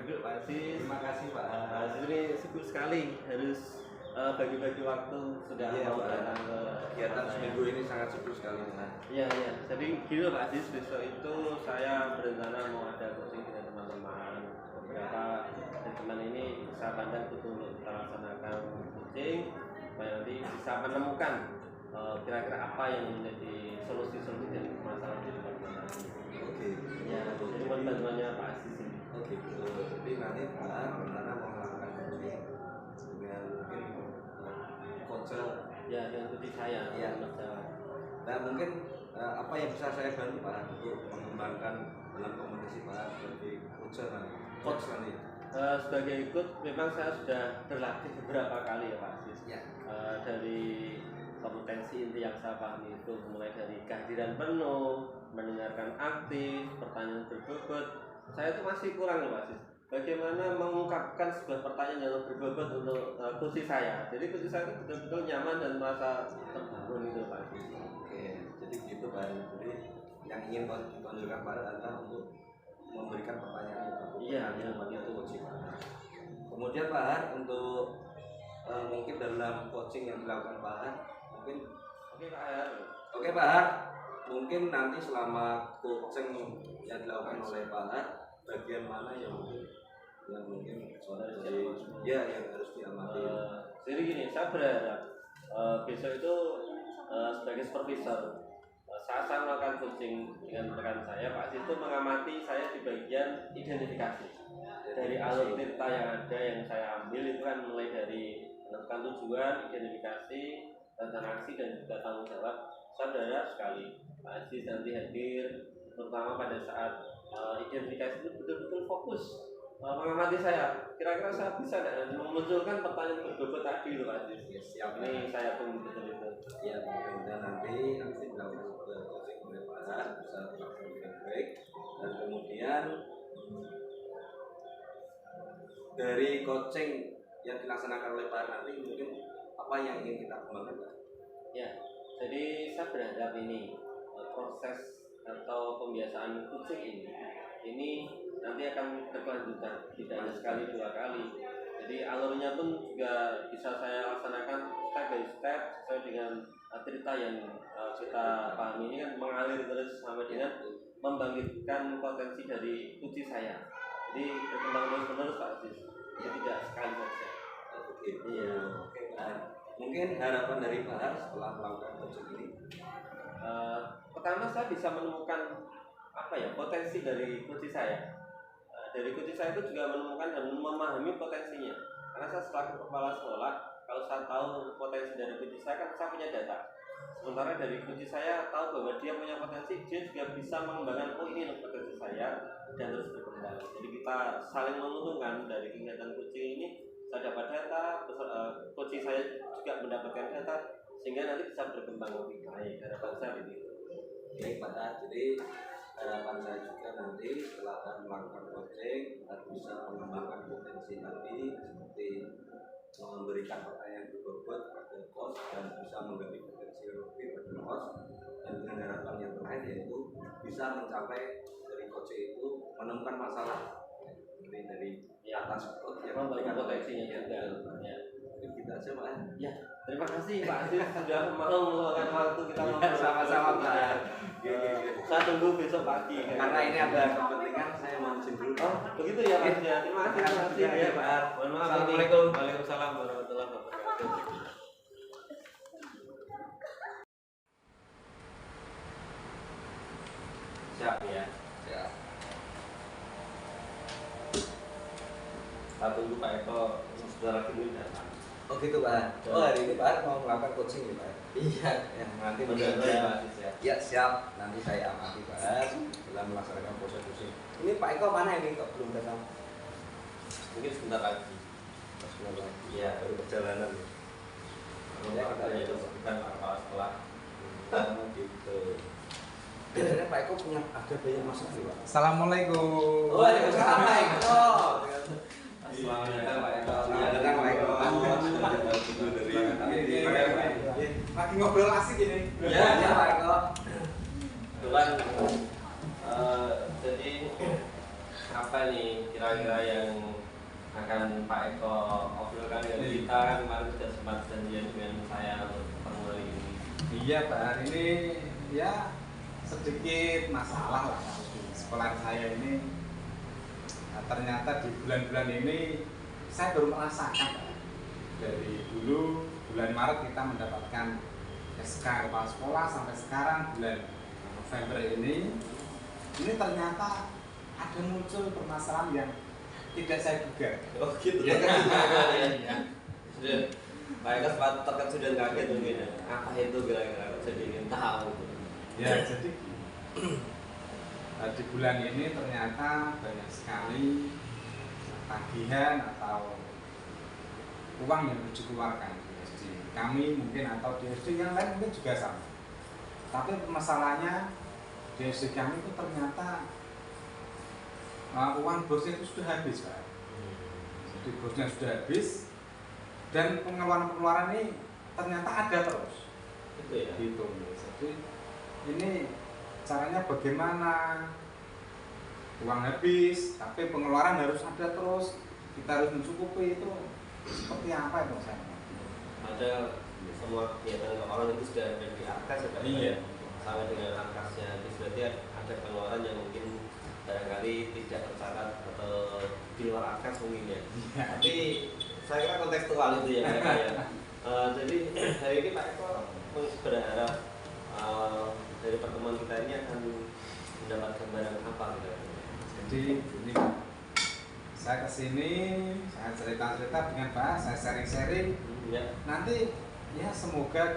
duduk Pak Aziz. Terima kasih Pak. Ini sibuk sekali, harus bagi-bagi waktu sudah mau datang ke kegiatan seminggu ini sangat sibuk sekali. Iya. Jadi gini loh Pak Aziz, besok itu saya berencana mau ada coaching dengan teman-teman. Beberapa teman ini bisa pandang betul untuk kita laksanakan coaching, supaya nanti bisa menemukan kira-kira apa yang menjadi solusi-solusi dari masalah di depan. Oke. Ya, jadi bantuannya Pak Aziz ini. Oke, jadi nanti Pak rencana mau melakukan coaching dengan mungkin coach ya dengan coaching saya. Ya. Nah mungkin apa yang bisa saya bantu Pak untuk mengembangkan dalam kompetisi Pak sebagai coach nanti? Sebagai ikut memang saya sudah berlatih beberapa kali ya Pak Aziz. Ya. Dari kompetensi inti yang saya pahami itu mulai dari kehadiran penuh, mendengarkan aktif, pertanyaan berbobot. Saya itu masih kurang ya Pak Aziz. Bagaimana mengungkapkan sebuah pertanyaan yang berbobot untuk coach saya. Jadi coach saya itu betul-betul nyaman dan merasa terbangun itu Pak Aziz. Oke, jadi gitu Pak. Jadi yang ingin ditonjolkan Pak adalah untuk memberikan pertanyaan itu. Iya, itu coaching Pak. Kemudian Pak untuk mungkin dalam coaching yang dilakukan Pak mungkin Oke Pak, mungkin nanti selama coaching yang dilakukan oleh Pak bagian mana yang mungkin yang harus diamati. Jadi gini, saya berharap besok itu sebagai supervisor saat saya melakukan coaching dengan rekan saya, Pak Aziz itu mengamati saya di bagian identifikasi dari alur cerita yang ada yang saya ambil itu kan mulai dari menentukan tujuan, identifikasi, rencana aksi dan juga tanggung jawab. Saya berharap sekali Pak Aziz nanti hadir terutama pada saat identifikasi itu betul-betul fokus mengamati saya. Kira-kira saya bisa nggak memunculkan pertanyaan berbobot tadi loh Pak Aziz? Ya, siap. Ini saya tunggu betul itu. Ya, mudah-mudahan nanti dilakukan coaching oleh Pak bisa dilakukan dengan baik dan kemudian dari coaching yang dilaksanakan oleh Pak nanti mungkin apa yang ingin kita kembangkan Pak? Ya, jadi saya berharap ini proses atau pembiasaan coaching ini nanti akan berkelanjutan, tidak hanya sekali dua kali. Jadi alurnya pun juga bisa saya laksanakan step by step sesuai dengan cerita yang kita pahami ini kan mengalir terus sampai dengan membangkitkan potensi dari coaching saya. Jadi berkembang terus-menerus Pak Aziz. Jadi tidak sekali saja. Begitu. Iya. Oke Pak. Mungkin harapan dari Pak setelah melakukan coaching ini? Pertama saya bisa menemukan potensi dari coaching saya. Dari coaching saya itu juga menemukan dan memahami potensinya. Karena saya selaku kepala sekolah, kalau saya tahu potensi dari coaching saya kan saya punya data. Sementara dari coaching saya tahu bahwa dia punya potensi, dia juga bisa mengembangkan ini potensi saya dan terus berkembang. Jadi kita saling menguntungkan dari kegiatan coaching ini. Saya dapat data, coaching saya juga mendapatkan data, sehingga nanti bisa berkembang lebih baik. Harapan saya begitu. Baik Pak, jadi harapan saya juga nanti setelah melakukan coaching bisa mengembangkan potensi tadi seperti memberikan pertanyaan berbobot pada coach dan bisa menggali potensi lebih pada coach, dan dengan harapan yang terakhir yaitu bisa mencapai dari coaching itu menemukan masalah dari atas coach yang memberikan potensinya juga. Ya. Kita aja Pak. Ya, terima kasih Pak Aziz sudah mau meluangkan waktu kita ngobrol. Sama-sama Pak. Saya tunggu besok pagi. Karena ini ada kepentingan saya mau izin dulu. Oh, begitu ya Pak. Ya, terima kasih ya Pak. Mohon maaf. Assalamualaikum. Waalaikumsalam warahmatullahi wabarakatuh. Siap ya. Siap. Kita tunggu Pak Eko sudah lagi datang. Oh gitu Pak. Oh hari ini Pak mau melakukan coaching nih Pak. Iya. Ya, nanti mudah-mudahan ya siap. Nanti saya amati Pak dalam melaksanakan proses coaching. Ini Pak Eko mana ini kok belum datang? Mungkin sebentar lagi. Sebentar lagi. Iya. Baru perjalanan. Ya, kita lihat bukan kepala sekolah. Gitu. Biasanya Pak Eko punya ada banyak masalah nih Pak. Assalamualaikum. Waalaikumsalam Pak Eko. Selamat datang Pak Eko. Selamat datang Pak Eko. Lagi ngobrol asik ini. Ya Pak Eko. Kebetulan jadi apa apa nih kira-kira yang akan Pak Eko obrolkan dengan kita? Kan kemarin sudah sempat janjian dengan saya untuk pertemuan ini. Iya Pak, hari ini ya sedikit masalah lah di sekolah saya ini. Nah, ternyata di bulan-bulan ini saya baru merasakan Pak. Dari dulu bulan Maret kita mendapatkan SK kepala sekolah sampai sekarang bulan November ini ternyata ada muncul permasalahan yang tidak saya duga. Oh gitu. Ya kan? Iya. Sudah. Pak Eko sempat terkejut dan kaget mungkin ya. Apa itu kira-kira? Jadi ingin tahu. Ya jadi di bulan ini ternyata banyak sekali tagihan atau uang yang harus dikeluarkan di SD kami mungkin atau di SD yang lain mungkin juga sama. Tapi masalahnya di SD kami itu ternyata uang bosnya itu sudah habis Pak. Jadi bosnya sudah habis dan pengeluaran ini ternyata ada terus. Itu ya. Gitu. Jadi ini caranya bagaimana uang habis tapi pengeluaran harus ada terus, kita harus mencukupi itu seperti apa itu saya? Ada semua kegiatan orang itu sudah ada di arkas ya Pak? Iya. Sama dengan arkasnya habis, berarti ada pengeluaran yang mungkin barangkali tidak tercatat atau di luar arkas mungkin ya. Tapi saya kira kontekstual itu ya mereka ya. Jadi hari ini Pak Eko berharap dari pertemuan kita ini akan mendapat gambaran apa gitu. Jadi ini saya kesini, saya cerita-cerita dengan Pak, saya sharing-sharing. Ya. Nanti ya semoga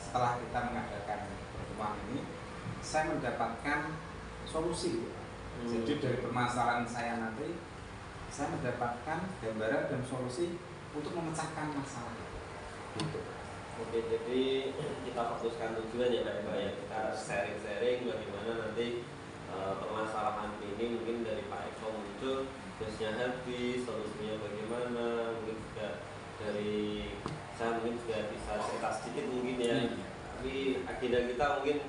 setelah kita mengadakan pertemuan ini, saya mendapatkan solusi. Jadi dari permasalahan saya nanti, saya mendapatkan gambaran dan solusi untuk memecahkan masalah itu. Gitu. Oke, jadi kita fokuskan tujuan ya Pak Eko ya. Kita sharing-sharing bagaimana nanti permasalahan ini mungkin dari Pak Eko muncul, terusnya habis, solusinya bagaimana, mungkin juga dari saya mungkin juga bisa cerita sedikit mungkin ya. Tapi agenda kita mungkin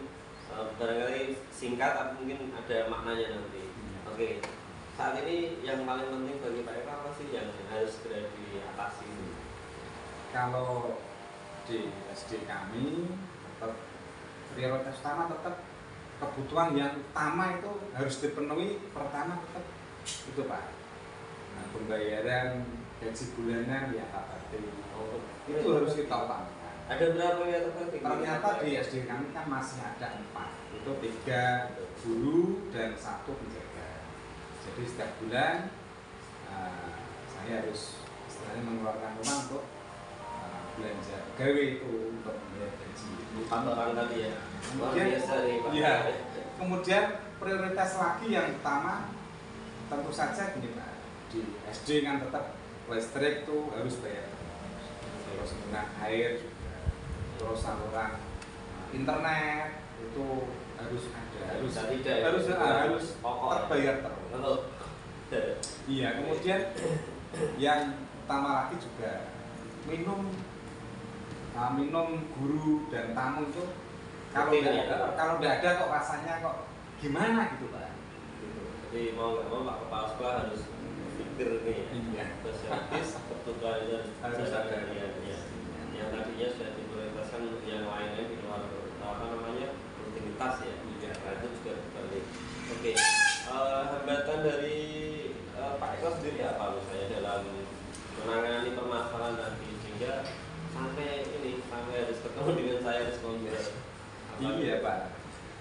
barangkali singkat tapi mungkin ada maknanya nanti. Oke, saat ini yang paling penting bagi Pak Eko apa sih yang harus segera diatasi? Kalau di SD kami tetap prioritas utama tetap kebutuhan yang utama itu harus dipenuhi. Pertama tetap itu Pak, nah, pembayaran gaji bulanan ya Pak, itu harus kita utamakan. Ada berapa ya terpenting? Ternyata di SD kami kan masih ada 4, itu 3 guru dan 1 penjaga. Jadi setiap bulan saya harus istilahnya mengeluarkan uang untuk belanja gawe itu untuk membayar gaji. 4 orang tadi ya. Kemudian, biasa nih Pak. ya, kemudian prioritas lagi yang utama tentu saja gini Pak, di SD kan tetap listrik tuh harus bayar, terus dengan air juga, terus saluran internet itu harus ada, harus terbayar terus. Iya, kemudian yang utama lagi juga minum guru dan tamu itu kalau udah ada kok rasanya kok gimana gitu Pak. Gitu. Jadi mau nggak mau Pak Kepala Sekolah harus pikir nih. Iya. Sosiologis kebutuhan dan Harus ada yang tadinya sudah diprioritaskan untuk yang lainnya di luar rutinitas ya. Iya. Nah itu juga berbalik. Oke. Hambatan dari Pak Eko sendiri apa misalnya dalam menangani permasalahan tadi sehingga sampai harus ketemu dengan saya harus ngobrol. Iya Pak.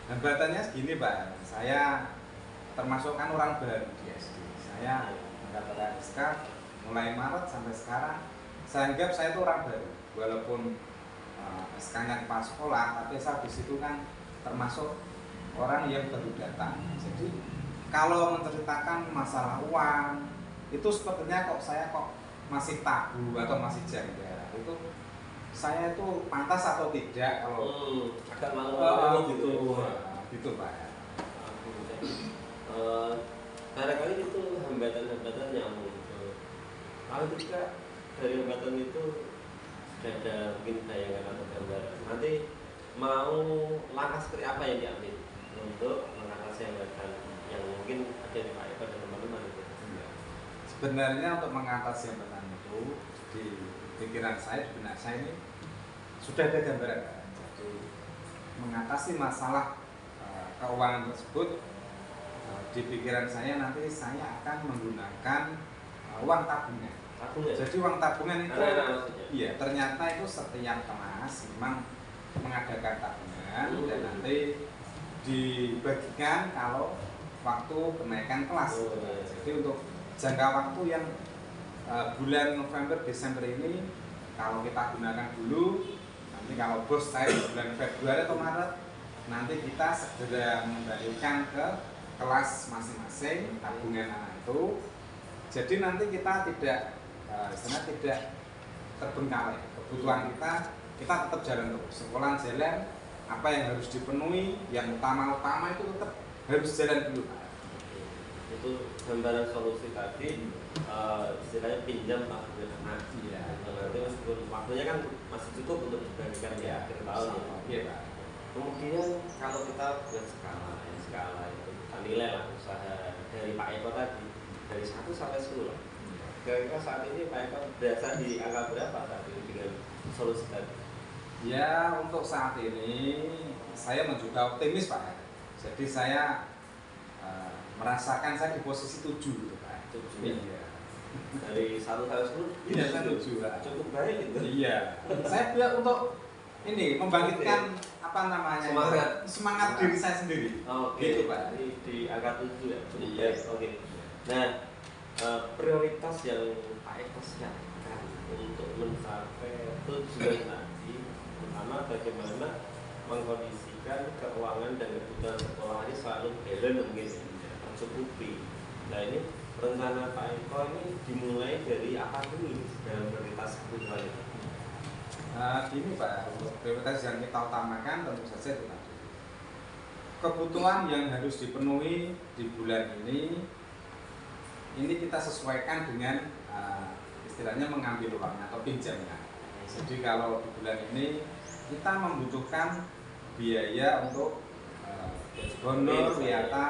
Hambatannya segini Pak. Saya termasuk kan orang baru di SD. Saya mendapatkan SK mulai Maret sampai sekarang. Saya anggap saya itu orang baru. Walaupun SK-nya kepala sekolah, tapi saya di situ kan termasuk orang yang baru datang. Jadi kalau menceritakan masalah uang itu sepertinya saya masih tabu atau masih janggal. Itu saya itu pantas atau tidak kalau agak malu-malu gitu. Gitu Pak. Barangkali itu hambatan-hambatan yang muncul. Kalau ketika dari hambatan itu sudah ada mungkin bayangan atau gambaran, nanti mau langkah seperti apa yang diambil untuk mengatasi hambatan yang mungkin ada di Pak Eko dan teman-teman itu? sebenarnya untuk mengatasi hambatan itu di pikiran saya, di benak saya ini sudah ada gambaran. Jadi mengatasi masalah keuangan tersebut di pikiran saya nanti saya akan menggunakan uang tabungan. Jadi uang tabungan itu iya ternyata itu setiap kelas memang mengadakan tabungan dan nanti dibagikan kalau waktu kenaikan kelas. Jadi untuk jangka waktu yang bulan November Desember ini kalau kita gunakan dulu, nanti kalau bos saya bulan Februari atau Maret nanti kita segera mengembalikan ke kelas masing-masing tabungan anak itu. Jadi nanti kita tidak tidak terbengkalai kebutuhan kita tetap jalan terus, sekolah jalan, apa yang harus dipenuhi, yang utama itu tetap harus jalan dulu. Itu gambaran solusi tadi, istilahnya pinjam tabungan anak. Iya. Nanti meskipun waktunya kan masih cukup untuk dibagikan di akhir tahun. Iya. Kemudian kalau kita buat skala itu kita nilai lah usaha dari Pak Eko tadi dari 1 sampai 10. Kira-kira saat ini Pak Eko berasa di angka berapa saat ini dengan solusi tadi? Ya untuk saat ini saya juga optimis Pak. Jadi saya merasakan saya di posisi 7 gitu Pak. 7 ya? Iya. Dari 1 sampai 10? Iya saya 7 Pak. Cukup baik gitu. Iya. Saya biar untuk ini membangkitkan apa namanya semangat diri saya sendiri. Oke. Gitu Pak. Di angka 7 ya. Iya. Oke. Nah, prioritas yang Pak Eko siapkan untuk mencapai tujuan tadi, pertama bagaimana mengkondisikan keuangan dan kebutuhan sekolah ini selalu balance mungkin tercukupi. Nah ini rencana Pak Eko ini dimulai dari apa dulu dalam prioritas kebutuhan itu? Gini Pak, untuk prioritas yang kita utamakan tentu saja itu tadi kebutuhan yang harus dipenuhi di bulan ini kita sesuaikan dengan istilahnya mengambil uangnya atau pinjamnya. Jadi kalau di bulan ini kita membutuhkan biaya untuk honor, wiata,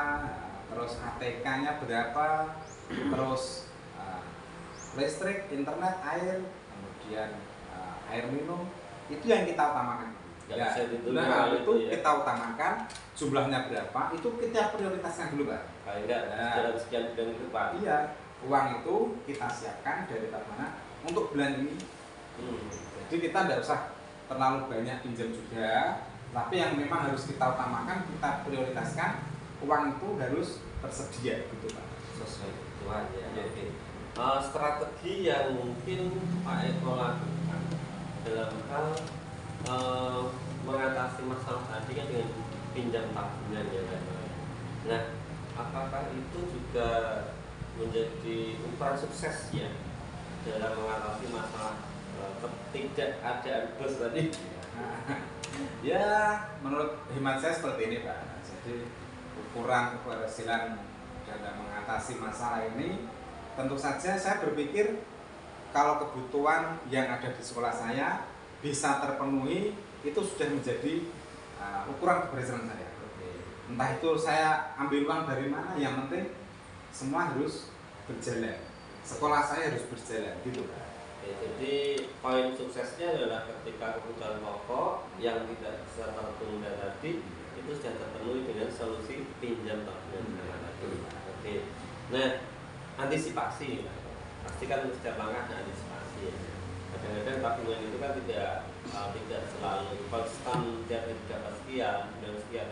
terus ATK-nya berapa, terus listrik, internet, air, kemudian air minum, itu yang kita utamakan. Ya, nah itu ya. Kita utamakan jumlahnya berapa, itu kita prioritaskan dulu Pak. Dalam sekian bulan itu Pak. Iya, uang itu kita siapkan dari mana untuk bulan ini. Jadi kita tidak usah terlalu banyak pinjam juga, tapi yang memang harus kita utamakan, kita prioritaskan uang itu harus tersedia gitu Pak. Sesuai kebutuhan ya. Oke. Strategi yang mungkin Pak Eko lakukan dalam hal mengatasi masalah tadi kan dengan pinjam tabungan ya Pak. Nah, apakah itu juga menjadi ukuran sukses ya dalam mengatasi masalah ketidakadaan bos tadi? Ya, menurut hemat saya seperti ini Pak. Jadi ukuran keberhasilan dalam mengatasi masalah ini tentu saja saya berpikir kalau kebutuhan yang ada di sekolah saya bisa terpenuhi, itu sudah menjadi ukuran keberhasilan saya. Entah itu saya ambil uang dari mana, yang penting semua harus berjalan. Sekolah saya harus berjalan, gitu Pak. Jadi poin suksesnya adalah ketika kebutuhan pokok yang tidak bisa tertunda tadi itu sudah terpenuhi dengan solusi pinjam tabungan. Oke. Nah, antisipasi Pak. Pasti kan setiap langkah ada antisipasi ya. Kadang-kadang tabungan itu kan tidak selalu konstan tiap hari dapat sekian dan sekian.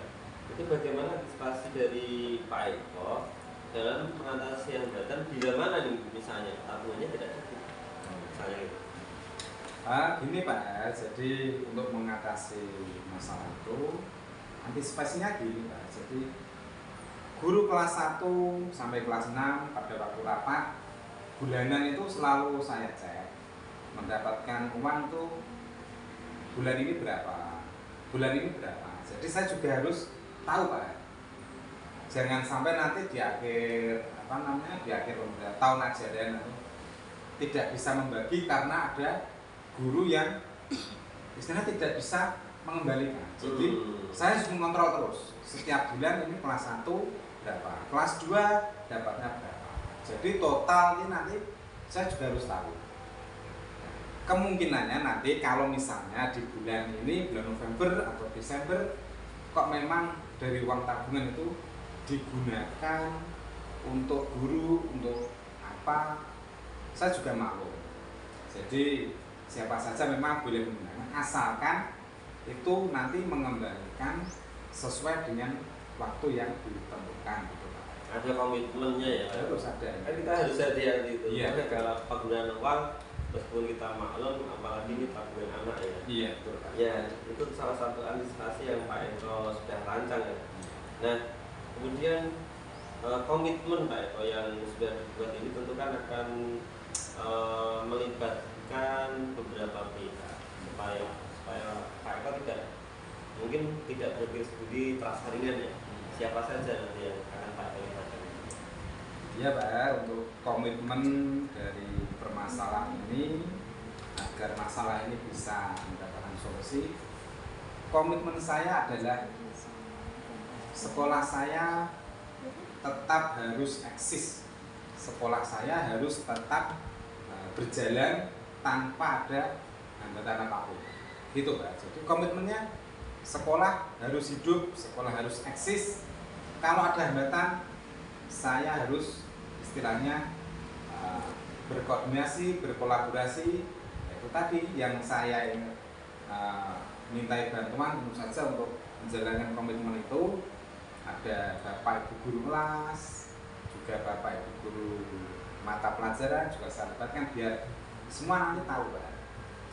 Itu bagaimana antisipasi dari Pak Eko dalam mengatasi hambatan bila mana nih misalnya tabungannya tidak cukup misalnya gitu. Gini Pak, jadi untuk mengatasi masalah itu antisipasinya gini Pak. Jadi guru kelas 1 sampai kelas 6 pada waktu rapat bulanan itu selalu saya cek mendapatkan uang tuh bulan ini berapa, bulan ini berapa. Jadi saya juga harus tahu Pak, jangan sampai nanti di akhir di akhir tahun ajaran tidak bisa membagi karena ada guru yang istilahnya tidak bisa mengembalikan. Jadi saya harus mengontrol terus setiap bulan ini kelas 1 berapa, kelas 2 dapatnya berapa. Jadi total ini nanti saya juga harus tahu. Kemungkinannya nanti kalau misalnya di bulan ini, bulan November atau Desember, kok memang dari uang tabungan itu digunakan untuk guru, untuk apa, saya juga maklum. Jadi siapa saja memang boleh menggunakan, asalkan itu nanti mengembalikan sesuai dengan waktu yang ditentukan gitu Pak. Ada komitmennya ya. Harus ada. Kan kita harus hati-hati itu. Iya. Karena kalau penggunaan uang, meskipun kita maklum, apalagi ini tabungan anak ya. Iya betul Pak. Ya, itu salah satu antisipasi yang Pak Eko sudah rancang ya. Nah, kemudian komitmen Pak Eko yang sudah dibuat ini tentu kan akan melibatkan beberapa pihak supaya Pak Eko tidak berpikir sendiri terasa ringan ya. Siapa saja nanti yang akan Pak Eko libatkan? Iya Pak, untuk komitmen dari permasalahan ini agar masalah ini bisa mendapatkan solusi, komitmen saya adalah sekolah saya tetap harus eksis, sekolah saya harus tetap berjalan tanpa ada hambatan apapun. Gitu Pak. Jadi komitmennya sekolah harus hidup, sekolah harus eksis. Kalau ada hambatan, saya harus istilahnya berkoordinasi, berkolaborasi. Itu tadi yang saya mintai bantuan tentu saja untuk menjalankan komitmen itu. Ada Bapak Ibu guru kelas, juga Bapak Ibu guru mata pelajaran juga saya libatkan biar semua nanti tahu Pak.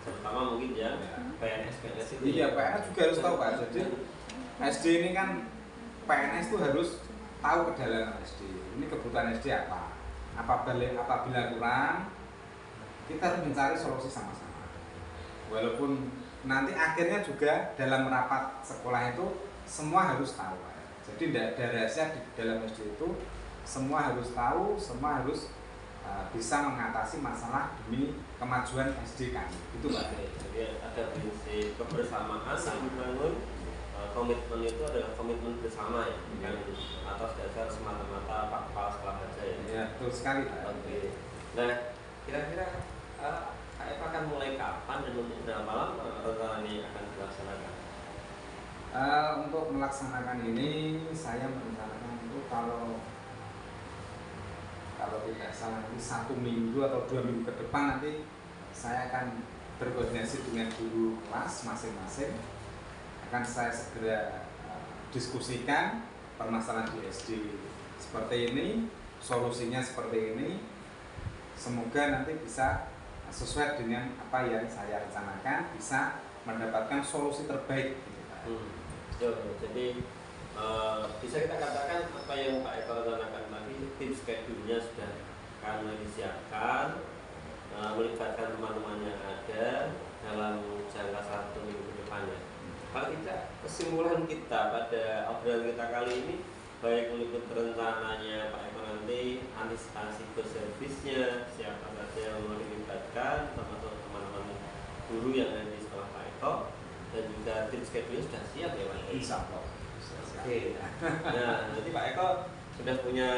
Terutama mungkin ya PNS itu. Iya, PNS juga harus tahu Pak. Jadi SD ini kan PNS itu harus tahu kedalaman SD. Ini kebutuhan SD apa? Apabila kurang, kita harus mencari solusi sama-sama. Walaupun nanti akhirnya juga dalam rapat sekolah itu semua harus tahu Pak. Jadi tidak ada rahasia di dalam SD itu, semua harus tahu, semua harus bisa mengatasi masalah demi kemajuan SD kami. Itu Pak. Jadi ada prinsip kebersamaan yang dibangun. Komitmen itu adalah komitmen bersama ya, bukan atas dasar semata-mata Pak Kepala Sekolah saja ya. Ya, betul sekali Pak. Oke. Nah, kira-kira KF akan mulai kapan dan untuk berapa lama rencana ini akan dilaksanakan? Untuk melaksanakan ini saya merencanakan itu kalau tidak salah nanti 1 minggu atau 2 minggu ke depan nanti saya akan berkoordinasi dengan guru kelas masing-masing, akan saya segera diskusikan permasalahan di SD seperti ini, solusinya seperti ini, semoga nanti bisa sesuai dengan apa yang saya rencanakan, bisa mendapatkan solusi terbaik gitu, Pak. Jadi bisa kita katakan apa yang Pak Eko rencanakan tadi, tim schedule-nya sudah akan disiapkan, melibatkan teman-teman yang ada dalam jangka 1 minggu ke depannya. Kalau tidak, kesimpulan kita pada obrolan kita kali ini, baik meliputi rencananya Pak Eko nanti, antisipasi servisnya, siapa saja yang mau dilibatkan, termasuk teman-teman guru yang ada di sekolah Pak Eko, dan juga tim schedule sudah siap ya Pak Eko? Insya Allah. Oke. Nah, nanti Pak Eko sudah punya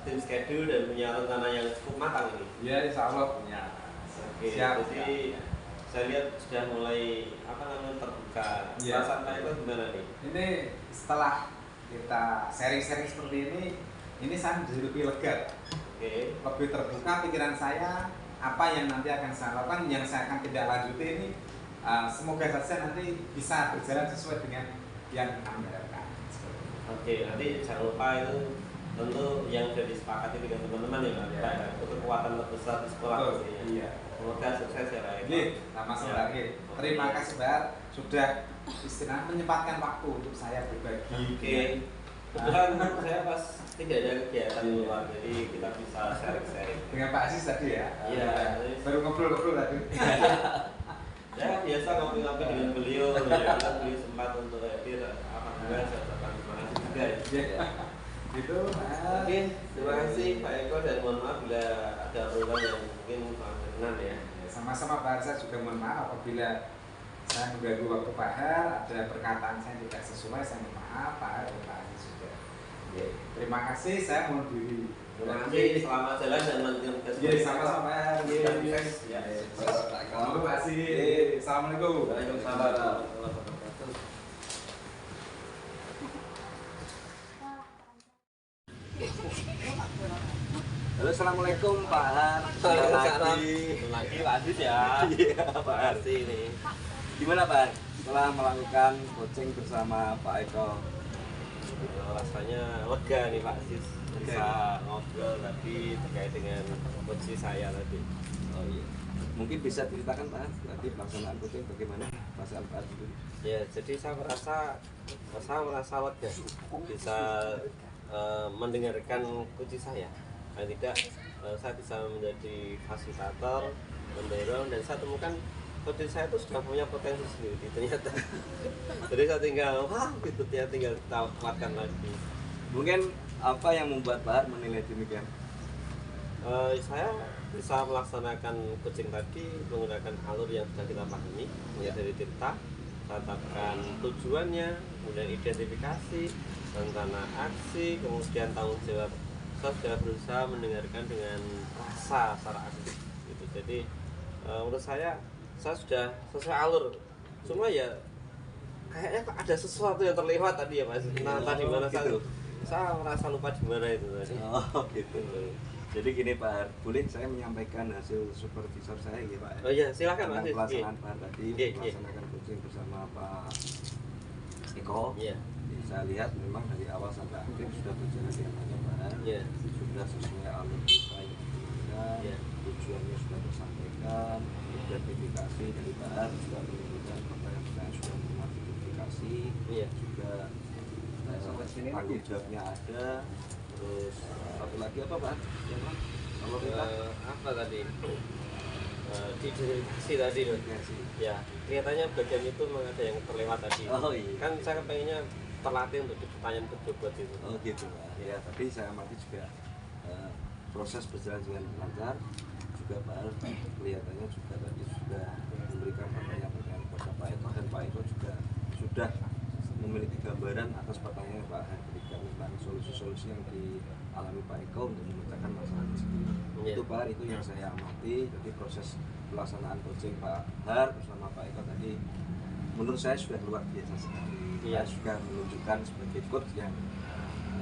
tim schedule dan punya rencana yang cukup matang ini. Ya, insya Allah punya. Oke. Jadi saya lihat sudah mulai terbuka. Ya. Perasaan Pak Eko gimana nih? Ini setelah kita sharing-sharing seperti ini saya menjadi lebih lega. Oke. Lebih terbuka pikiran saya, apa yang nanti akan saya lakukan, yang saya akan tidak lanjuti ini, semoga saja nanti bisa berjalan sesuai dengan yang kami harapkan. Oke, nanti jangan lupa itu tentu yang sudah disepakati dengan teman-teman ya Pak. Ya. Itu kekuatan terbesar di sekolah pastinya. Iya. Semoga sukses ya Pak Eko. Sama-sama Ya. lagi. Terima kasih Pak sudah istilahnya menyempatkan waktu untuk saya berbagi. Oke. Kebetulan saya pas tidak ada kegiatan di luar, jadi kita bisa sharing-sharing. Dengan Pak Aziz tadi ya. Iya. Baru ngobrol-ngobrol tadi. Ya biasa ngopi-ngopi dengan beliau, ya kita beliau sempat untuk hadir. Alhamdulillah saya ucapkan terima kasih juga ya. Iya. Gitu. Oke, terima kasih Pak Eko dan mohon maaf bila ada obrolan yang mungkin kurang berkenan ya. Sama-sama Pak saya juga mohon maaf apabila saya mengganggu waktu Pak Har, ada perkataan saya tidak sesuai, saya mohon maaf Pak Har dan Pak Aziz juga. Terima kasih, saya mohon diri. Terima kasih, selamat jalan dan melanjutkan tugas. Iya, sama-sama. Iya, Sukses. Ya, Terima kasih. Assalamualaikum. Waalaikumsalam warahmatullahi wabarakatuh. Halo, assalamualaikum Pak Har. Lagi Pak Aziz ya. Iya, Pak Aziz nih. Gimana Pak? Setelah melakukan coaching bersama Pak Eko, Rasanya lega nih Pak Aziz bisa ngobrol tadi terkait dengan coaching saya tadi. oh iya, mungkin bisa ceritakan Pak tadi pelaksanaan coaching bagaimana perasaan Pak dulu? Ya, jadi saya merasa lega bisa mendengarkan coaching saya. Paling tidak saya bisa menjadi fasilitator, mendorong, dan saya temukan coaching saya itu sudah punya potensi sendiri ternyata. Jadi saya tinggal gitu ya, tinggal kita kuatkan lagi. Mungkin apa yang membuat Pak Har menilai demikian? Saya bisa melaksanakan coaching tadi menggunakan alur yang sudah kita pahami, mulai dari Tirta, tetapkan tujuannya, kemudian identifikasi, rencana aksi, kemudian tanggung jawab. Saya sudah berusaha mendengarkan dengan rasa secara aktif gitu. Jadi menurut saya sudah sesuai alur. Cuma ya kayaknya ada sesuatu yang terlewat tadi ya Mas. Nah, tadi mana gitu. saya merasa lupa di mana itu tadi. Oh gitu. Jadi gini Pak Har, boleh saya menyampaikan hasil supervisor saya ya Pak? Oh iya, silakan Mas. Tentang pelaksanaan Pak Har tadi, Iya. melaksanakan coaching bersama Pak Eko. Iya. Saya lihat memang dari awal sampai akhir sudah berjalan dengan lancar Pak Har. Iya. Sudah sesuai alur kita yang diinginkan, Iya. tujuannya sudah tersampaikan, identifikasi dari Pak Har sudah menunjukkan pertanyaan sudah mengidentifikasi, Iya. juga tanggung jawabnya ada. Terus satu lagi apa Pak? Ya Pak? Kalau kita Apa tadi? Diidentifikasi tadi loh. Ya, kelihatannya bagian itu memang ada yang terlewat tadi. Oh iya. Kan saya pengennya terlatih untuk di pertanyaan berdebat itu. Oh gitu Pak. Ya, tapi saya amati juga proses berjalan dengan lancar. Juga Pak Har kelihatannya juga tadi sudah memberikan pertanyaan-pertanyaan kepada Pak Eko, dan Pak Eko juga sudah memiliki gambaran atas pertanyaan Pak Har berikan tentang solusi-solusi yang dialami Pak Eko untuk memecahkan masalah tersebut. Iya. Itu Pak Har, itu yang saya amati. Jadi proses pelaksanaan coaching Pak Har bersama Pak Eko tadi menurut saya sudah luar biasa sekali. Iya. Saya juga menunjukkan sebagai coach yang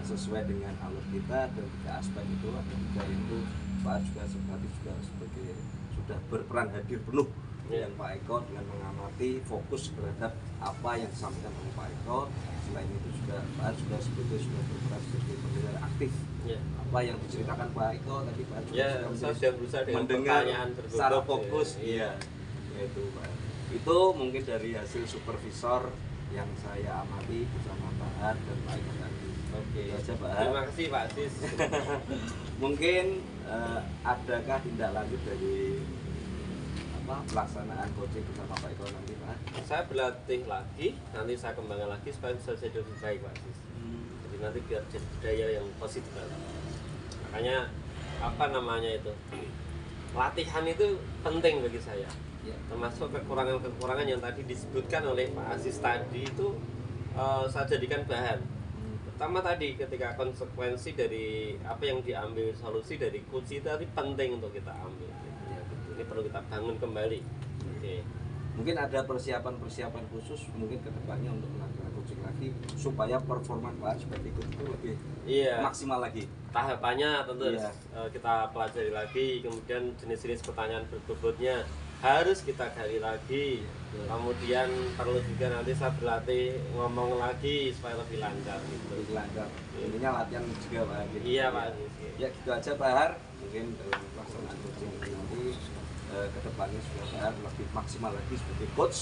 sesuai dengan alur kita, dan tiga aspek itu ada tiga, itu Pak juga sebagai sudah berperan hadir penuh dengan Pak Eko dengan mengamati fokus terhadap apa yang disampaikan oleh Pak Eko. Selain itu juga Pak juga sebetulnya sudah berperan sebagai pendengar aktif. Ya. Apa yang diceritakan Pak Eko tadi Pak juga Ya, sudah saya sudah berusaha dengan mendengar pertanyaan berbobot, secara fokus. ya. Iya, itu Pak. Itu mungkin dari hasil supervisor yang saya amati bersama Pak Har dan Pak Eko tadi. Oke. Itu aja Pak Har. Terima kasih Pak Aziz. Mungkin adakah tindak lanjut dari pelaksanaan coaching bersama Pak Eko nanti Pak? Saya berlatih lagi, nanti saya kembangkan lagi supaya bisa jadi lebih baik Pak Aziz. Jadi nanti biar jadi budaya yang positif Pak. Makanya apa namanya itu, latihan itu penting bagi saya. Ya. Termasuk kekurangan-kekurangan yang tadi disebutkan oleh Pak Aziz tadi itu saya jadikan bahan. Pertama tadi ketika konsekuensi dari apa yang diambil, solusi dari kunci tadi penting untuk kita ambil. Ya, betul. Ini perlu kita bangun kembali. Oke. Mungkin ada persiapan khusus mungkin kedepannya untuk melakukan coaching lagi supaya performa Pak seperti itu lebih Iya. maksimal lagi. Tahapannya tentu Iya. kita pelajari lagi, kemudian jenis-jenis pertanyaan berbobotnya harus kita gali lagi. Kemudian perlu juga nanti saya berlatih ngomong lagi supaya lebih lancar gitu. Lebih lancar. Intinya latihan juga Pak. Gitu. Iya Pak. Ya gitu aja Pak Har. Mungkin dalam pelaksanaan coaching ini nanti kedepannya sudah Pak Har lebih maksimal lagi sebagai coach,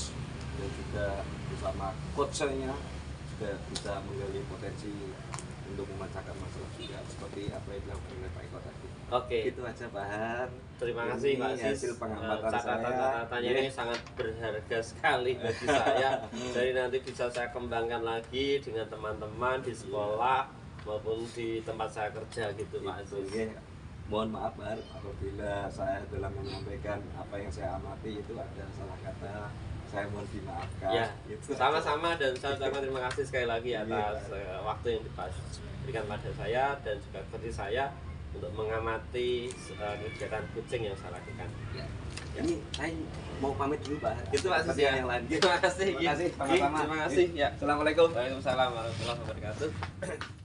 dan juga bersama coachnya juga bisa menggali potensi untuk memecahkan masalah juga seperti apa yang dilakukan oleh Pak Eko tadi. Oke. Itu aja Pak Har. Terima kasih Pak Ini Aziz. hasil pengamatan Catatan-catatannya saya. ini sangat berharga sekali bagi saya. Jadi nanti bisa saya kembangkan lagi dengan teman-teman di sekolah maupun di tempat saya kerja gitu Pak Aziz. Oke. Mohon maaf Pak Har apabila saya dalam menyampaikan apa yang saya amati itu ada salah kata, saya mohon dimaafkan. Ya, Gitu. sama-sama, dan saya ucapkan terima kasih sekali lagi atas waktu yang diberikan pada saya dan juga kerja saya. untuk mengamati kegiatan kucing yang saya lakukan. Ya. Ini saya mau pamit dulu Pak. Itu Pak Nanti yang lain. Terima kasih. Terima kasih, sama-sama. Terima kasih. Ya. Assalamualaikum. Waalaikumsalam warahmatullahi wabarakatuh.